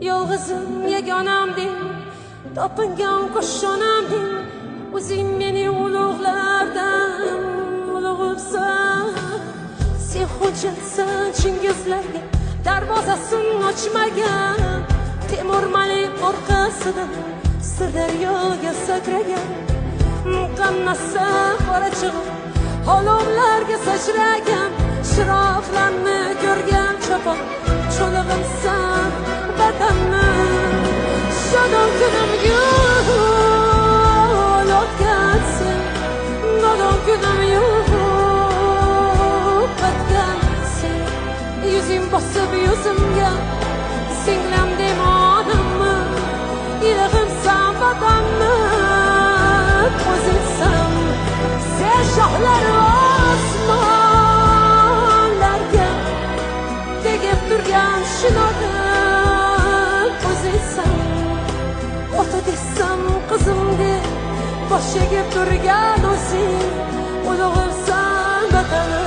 yolg'izim yagonamding, topingan qo'shonamding, o'zing meni ulug'lardan ulug'ibsan. Sen hujjatsan Chingizlarga darvozasini ochmagan, Temur Malik orqasidan Sirdaryoga sakragan, muqannasa qora chig'im olovlarga sachragan, chiroqlarni ko'rgan chopon cho'lig'imsan vatanni. Shodon kunim yo'q o'tgansen, nodon kunim yo'q o'tgansen. Yuzing bosib yuzimga singlim demonimmi, ilig'imsan vatanni o'zingsan. Sen shohlar osmonlarga tegib turgan shinodan o'zingsan. Ota desam qizimga bosh egib turgan o'zing, ulug'imsan vatanni.